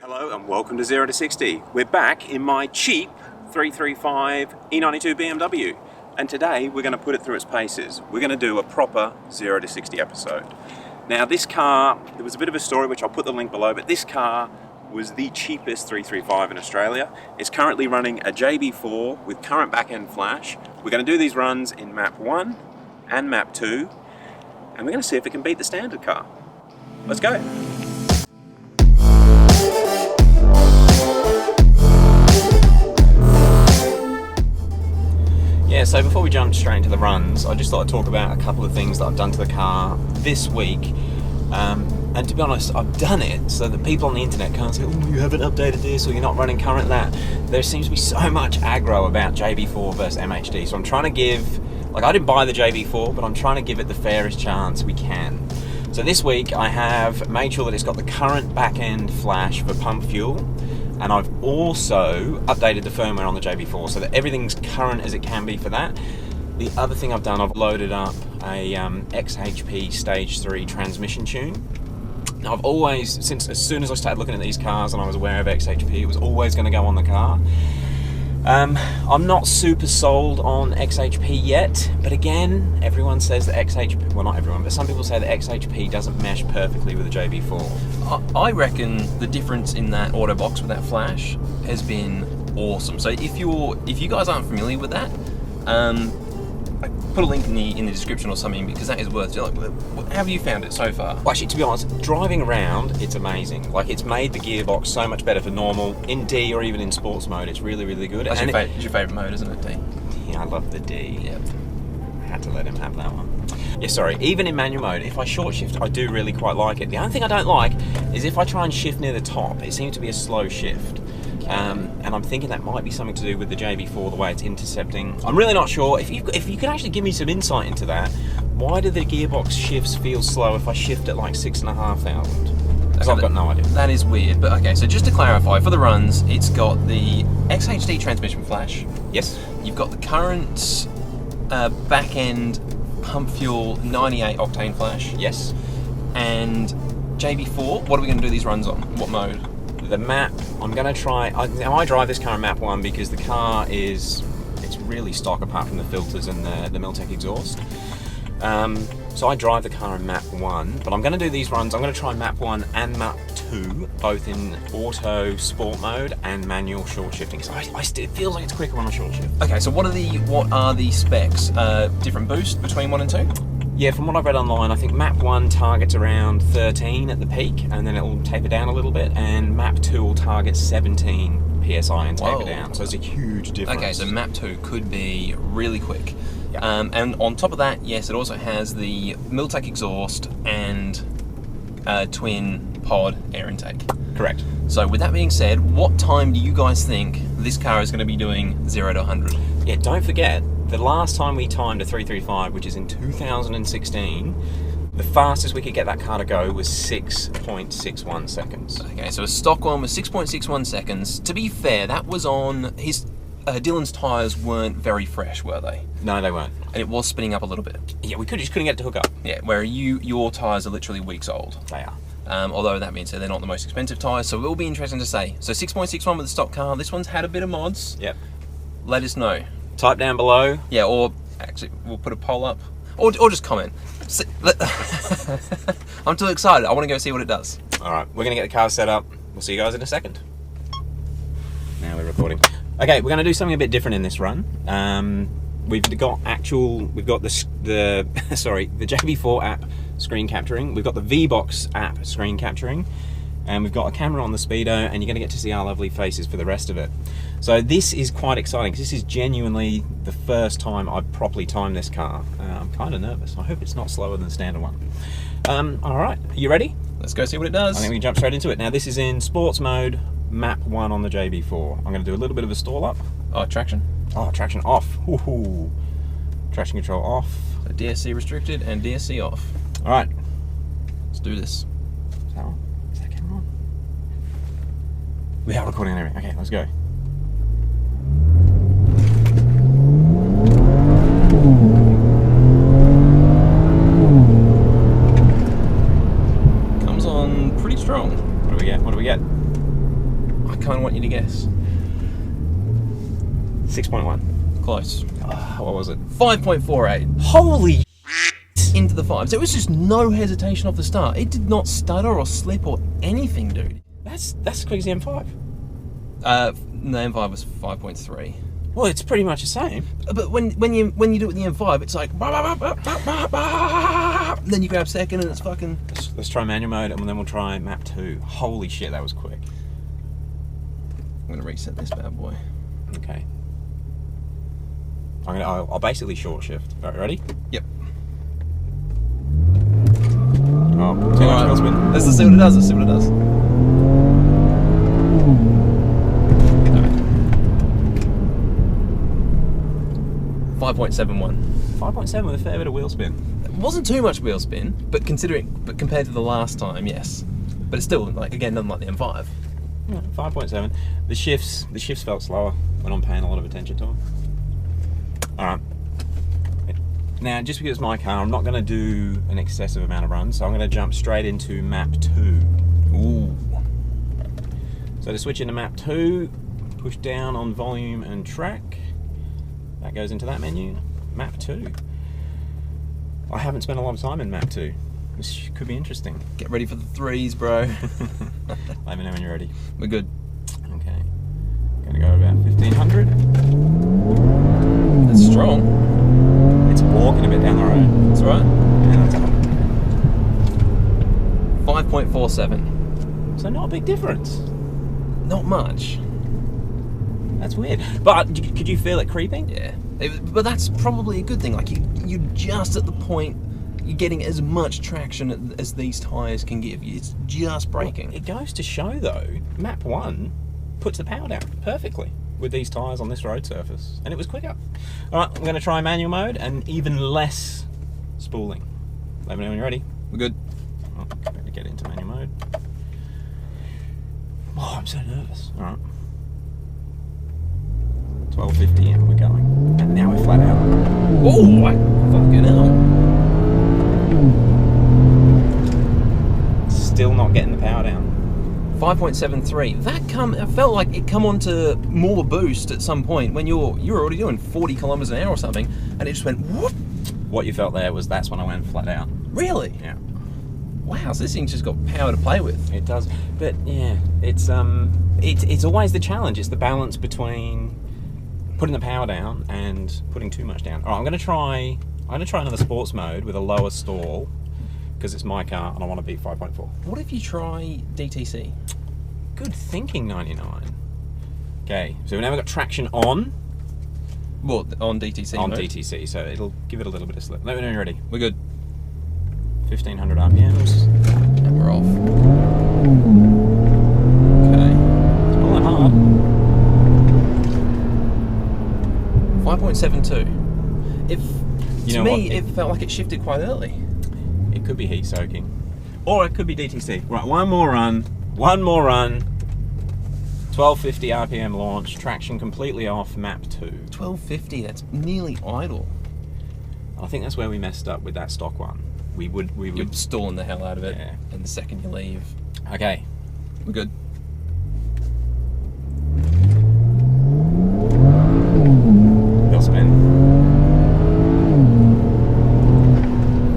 Hello and welcome to 0 to 60. We're back in my cheap 335 E92 BMW, and today we're going to put it through its paces. We're going to do a proper 0 to 60 episode. Now this car, there was a bit of a story which I'll put the link below, but this car was the cheapest 335 in Australia. It's currently running a JB4 with current back-end flash. We're going to do these runs in map 1 and map 2, and we're going to see if it can beat the standard car. Let's go. Yeah, so before we jump straight into the runs, I just thought I'd talk about a couple of things that I've done to the car this week. And to be honest, I've done it so that people on the internet can't say, oh, you haven't updated this, or you're not running current that. There seems to be so much aggro about JB4 versus MHD, so I'm trying to give, I didn't buy the JB4, but I'm trying to give it the fairest chance we can. So this week I have made sure that it's got the current back-end flash for pump fuel, and I've also updated the firmware on the JB4 so that everything's current as it can be for that. The other thing I've done, I've loaded up a XHP Stage 3 transmission tune. Now I've always, as soon as I started looking at these cars and I was aware of XHP, it was always going to go on the car. I'm not super sold on XHP yet, but again, everyone says that XHP, well not everyone, but some people say that XHP doesn't mesh perfectly with the JB4. I reckon the difference in that auto box with that flash has been awesome. So if you guys aren't familiar with that, I put a link in the description or something, because that is worth it. How have you found it so far? Well, actually, to be honest, driving around, it's amazing. It's made the gearbox so much better for normal, in D or even in sports mode. It's really, really good. That's your favourite mode, isn't it, D? Yeah, I love the D. Yep. I had to let him have that one. Yeah, sorry, even in manual mode, if I short shift, I do really quite like it. The only thing I don't like is if I try and shift near the top, it seems to be a slow shift. And I'm thinking that might be something to do with the JB4, the way it's intercepting. I'm really not sure. If you could actually give me some insight into that, why do the gearbox shifts feel slow if I shift at like 6,500? Because I've got no idea. That is weird, but okay, so just to clarify, for the runs, it's got the XHD transmission flash. Yes. You've got the current back-end pump fuel 98 octane flash. Yes. And JB4, what are we going to do these runs on? What mode? The map, I'm going to try, I drive this car in map 1 because the car it's really stock apart from the filters and the Milltek exhaust. So I drive the car in map 1, but I'm going to do these runs, I'm going to try map 1 and map 2, both in auto sport mode and manual short shifting. So it feels like it's quicker on a short shift. Okay, so what are the specs? Different boost between 1 and 2? Yeah, from what I've read online, I think map 1 targets around 13 at the peak, and then it will taper down a little bit, and map 2 will target 17 PSI and taper down, so it's a huge difference. Okay, so map 2 could be really quick. Yeah. And on top of that, yes, it also has the Milltek exhaust and twin pod air intake. Correct. So with that being said, what time do you guys think this car is going to be doing 0 to 100? Yeah, don't forget, the last time we timed a 335, which is in 2016, the fastest we could get that car to go was 6.61 seconds. Okay, so a stock one was 6.61 seconds. To be fair, that was on his... Dylan's tyres weren't very fresh, were they? No, they weren't. And it was spinning up a little bit. Yeah, we just couldn't get it to hook up. Yeah, where your tyres are literally weeks old. They are. Although that being said, they're not the most expensive tyres, so it will be interesting to say. So 6.61 with the stock car. This one's had a bit of mods. Yep. Let us know. Type down below. Yeah, or actually, we'll put a poll up. Or just comment. I'm too excited. I want to go see what it does. Alright, we're going to get the car set up. We'll see you guys in a second. Now we're recording. Okay, we're going to do something a bit different in this run. We've got the JB4 app screen capturing. We've got the V-Box app screen capturing. And we've got a camera on the speedo, and you're going to get to see our lovely faces for the rest of it. So this is quite exciting, because this is genuinely the first time I've properly timed this car. I'm kind of nervous. I hope it's not slower than the standard one. Alright, are you ready? Let's go see what it does. I think we can jump straight into it. Now this is in sports mode, map 1 on the JB4. I'm going to do a little bit of a stall up. Oh, traction. Oh, traction off. Ooh. Traction control off. So DSC restricted and DSC off. Alright. Let's do this. So, is that camera on? We are recording and everything. Okay, let's go. Comes on pretty strong. What do we get? What do we get? I kind of want you to guess. 6.1. Close. What was it? 5.48. Holy Into the 5. So it was just no hesitation off the start. It did not stutter or slip or anything, dude. That's as quick as the M5. The M5 was 5.3. Well, it's pretty much the same. But when you do it with the M5, it's like then you grab second and it's fucking. Let's try manual mode and then we'll try map 2. Holy shit, that was quick. I'm gonna reset this bad boy. Okay. I'll basically short shift. All right, ready? Yep. Oh, too much wheel spin. Let's see what it does. Let's see what it does. 5.71. 5.7 with a fair bit of wheel spin. It wasn't too much wheel spin, but compared to the last time, yes. But it's still, like, again, nothing like the M5. Yeah, 5.7. The shifts felt slower when I'm paying a lot of attention to them. All right. Now, just because it's my car, I'm not going to do an excessive amount of runs, so I'm going to jump straight into map 2. Ooh. So to switch into map 2, push down on volume and track. That goes into that menu. Map 2. I haven't spent a lot of time in map 2. This could be interesting. Get ready for the 3s, bro. Let me know when you're ready. We're good. Okay. Gonna go about 1500. That's strong. It's walking a bit down the road. That's right. Yeah, that's up. 5.47. So not a big difference. Not much. That's weird. But could you feel it creeping? Yeah. But that's probably a good thing. Like, you're just at the point you're getting as much traction as these tyres can give you. It's just braking. Well, it goes to show, though, map 1 puts the power down perfectly with these tyres on this road surface. And it was quicker. All right, I'm going to try manual mode and even less spooling. Let me know when you're ready. We're good. I'm going to get into manual mode. Oh, I'm so nervous. All right. 1250 and we're going. And now we're flat out. Oh, fucking hell. Still not getting the power down. 5.73. It felt like it come on to more boost at some point when you're already doing 40 kilometers an hour or something, and it just went whoop. What you felt there was that's when I went flat out. Really? Yeah. Wow, so this thing's just got power to play with. It does. But yeah, it's always the challenge. It's the balance between putting the power down and putting too much down. All right, I'm gonna try another sports mode with a lower stall because it's my car and I want to beat 5.4. What if you try DTC? Good thinking, 99. Okay, so we've now got traction on. Well, on DTC. On mode. DTC, so it'll give it a little bit of slip. Let me know when you're ready. We're good. 1500 RPMs. And we're off. Okay. It's not that hard. 5.72. To me, what? it felt like it shifted quite early. It could be heat soaking. Or it could be DTC. Right, one more run. 1250 RPM launch, traction completely off, map 2. 1250, that's nearly idle. I think that's where we messed up with that stock one. We You're would. stalling the hell out of it, Yeah. and the second you leave. Okay. We're good. Wheel spin.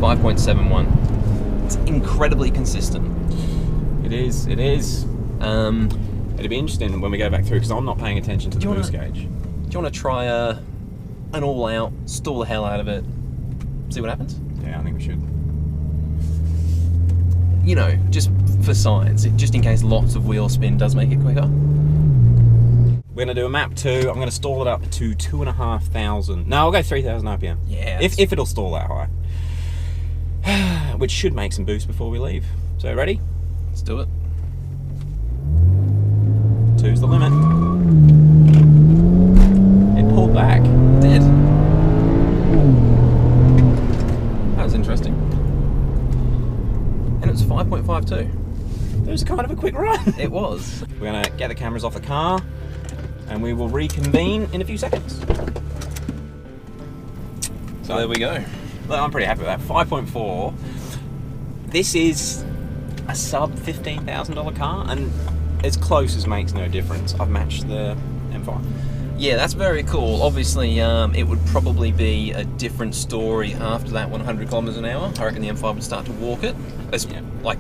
5.71. It's incredibly consistent. It is. It'll be interesting when we go back through because I'm not paying attention to the boost gauge. Do you want to try an all-out, stall the hell out of it, see what happens? Yeah, I think we should. You know, just for science, just in case lots of wheel spin does make it quicker. We're going to do a map 2. I'm going to stall it up to 2,500. No, I'll go 3,000 RPM. Yeah. If it'll stall that high. Which should make some boost before we leave. So, ready? Let's do it. 2's the limit. It pulled back. It did. That was interesting. And it was 5.52. It was kind of a quick run. It was. We're going to get the cameras off the car and we will reconvene in a few seconds. So there we go. Well, I'm pretty happy with that. 5.4. This is a sub $15,000 car, and as close as makes no difference. I've matched the M5. Yeah, that's very cool. Obviously, it would probably be a different story after that 100 kilometers an hour. I reckon the M5 would start to walk it. Like,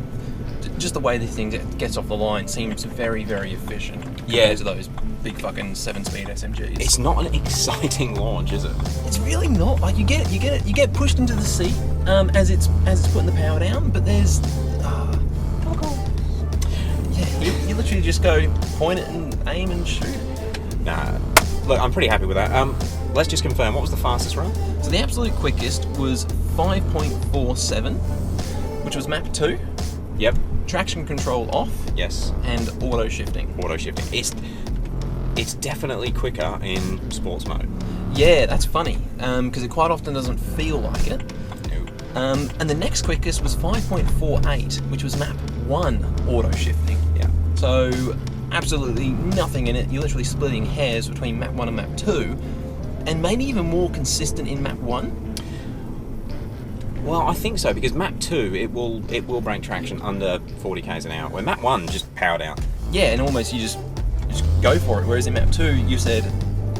just the way this thing gets off the line seems very, very efficient compared to those big fucking 7-speed SMGs. It's not an exciting launch, is it? It's really not. Like, you get pushed into the seat as it's putting the power down, but there's you literally just go point it and aim and shoot. Nah, look, I'm pretty happy with that. Let's just confirm, what was the fastest run? So the absolute quickest was 5.47, which was map 2. Yep. Traction control off. Yes. And auto shifting. Auto shifting. It's definitely quicker in sports mode. Yeah, that's funny, because it quite often doesn't feel like it. No. And the next quickest was 5.48, which was map 1 auto shifting. Yeah. So absolutely nothing in it. You're literally splitting hairs between map 1 and map 2, and maybe even more consistent in map 1. Well, I think so, because map 2 it will break traction under 40 k's an hour. Where map 1 just power down. Yeah, and almost you just go for it. Whereas in map 2, you said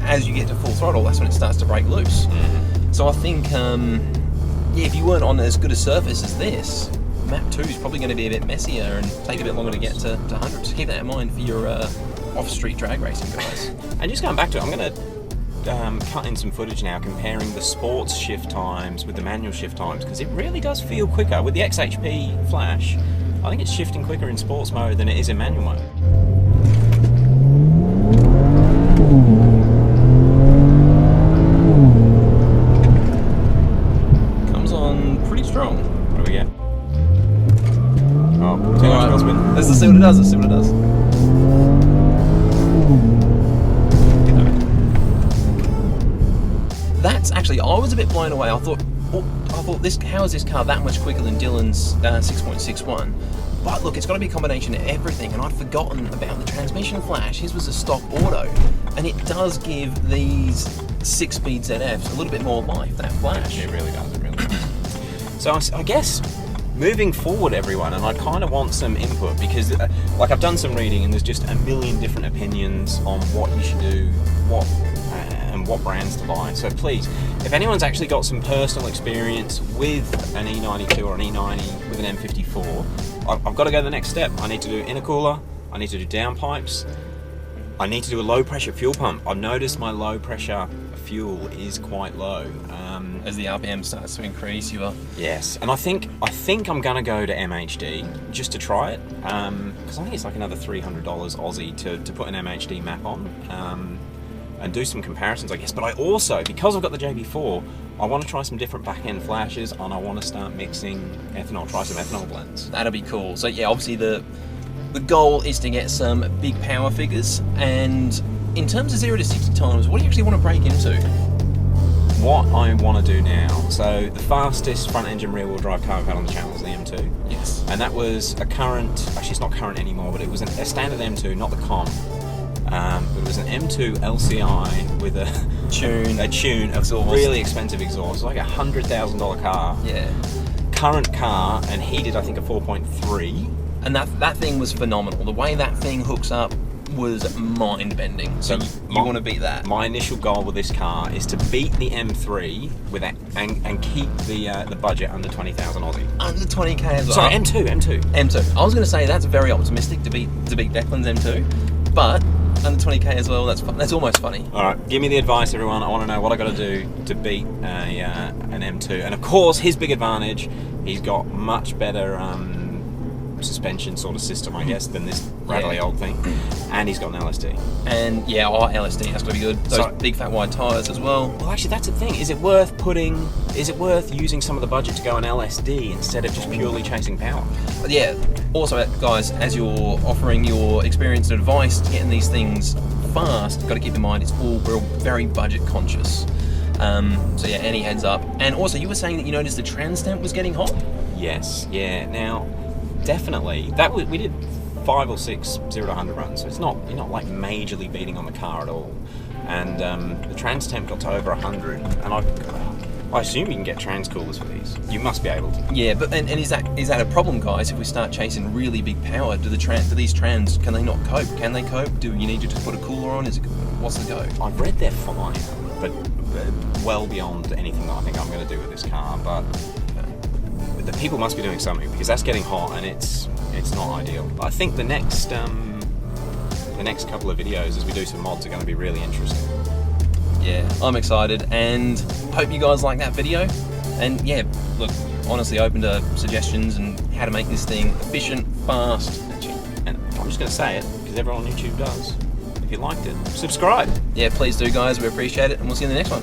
as you get to full throttle, that's when it starts to break loose. Mm-hmm. So I think, if you weren't on as good a surface as this, map 2 is probably going to be a bit messier and take a bit longer to get to 100. So keep that in mind for your off-street drag racing guys. And just going back to it, I'm going to cut in some footage now comparing the sports shift times with the manual shift times, because it really does feel quicker. With the XHP flash, I think it's shifting quicker in sports mode than it is in manual mode. Comes on pretty strong. What do we get? Oh, too much wheel spin. Let's see what it does. Let's see what it does. That's actually, I was a bit blown away. I thought this, how is this car that much quicker than Dylan's 6.61? But look, it's got to be a combination of everything, and I'd forgotten about the transmission flash. His was a stock auto, and it does give these 6-speed ZFs a little bit more life, that flash. It really does, it really does. So I guess moving forward, everyone, and I kind of want some input, because like I've done some reading and there's just a million different opinions on what you should do, and what brands to buy. So please, if anyone's actually got some personal experience with an E92 or an E90 with an N54, I've got to go the next step. I need to do intercooler, I need to do downpipes, I need to do a low pressure fuel pump. I've noticed my low pressure fuel is quite low. As the RPM starts to increase, you are. Yes, and I think I'm gonna go to MHD just to try it, because I think it's like another $300 Aussie to put an MHD map on, and do some comparisons, I guess. But I also, because I've got the JB4, I want to try some different back-end flashes, and I want to start mixing ethanol, try some ethanol blends. That'll be cool. So yeah, obviously the goal is to get some big power figures, and in terms of 0 to 60 times, what do you actually want to break into? What I want to do now, so the fastest front engine rear wheel drive car we've had on the channel is the M2. Yes. And that was a current, actually it's not current anymore, but it was a standard M2, not the comp. It was an M2 LCI with a tune of really expensive exhaust, like a $100,000 car. Yeah. Current car, and he did I think a 4.3. And that thing was phenomenal. The way that thing hooks up was mind-bending. So you want to beat that. My initial goal with this car is to beat the M3 with that, and keep the budget under 20,000 Aussie. Under 20k as well. Sorry, M2. I was going to say that's very optimistic to beat Declan's M2, but under 20k as well. That's almost funny. All right, give me the advice, everyone. I want to know what I got to do to beat an M2. And of course, his big advantage, he's got much better suspension sort of system, I guess, than this rattly old thing, and he's got an LSD. And yeah, our LSD has to be good. Those big fat wide tyres as well. Well, actually, that's the thing. Is it worth using some of the budget to go on LSD instead of just purely chasing power? But yeah, also, guys, as you're offering your experience and advice to getting these things fast, you've got to keep in mind it's all very budget conscious. So yeah, any heads up. And also, you were saying that you noticed the trans temp was getting hot? Yes, yeah. Now, definitely. We did 5 or 6 0 to 100 runs, so you're not like majorly beating on the car at all. And the trans temp got to over 100, and I assume you can get trans coolers for these. You must be able to. Yeah, but and is that a problem, guys? If we start chasing really big power, do these trans, can they not cope? Can they cope? Do you need to just put a cooler on? What's the go? I've read they're fine, but well beyond anything that I think I'm going to do with this car. But the people must be doing something, because that's getting hot and it's not ideal. I think the next couple of videos as we do some mods are going to be really interesting. Yeah, I'm excited and hope you guys like that video. And yeah, look, honestly open to suggestions and how to make this thing efficient, fast, and cheap. And I'm just going to say it because everyone on YouTube does. If you liked it, subscribe. Yeah, please do, guys. We appreciate it, and we'll see you in the next one.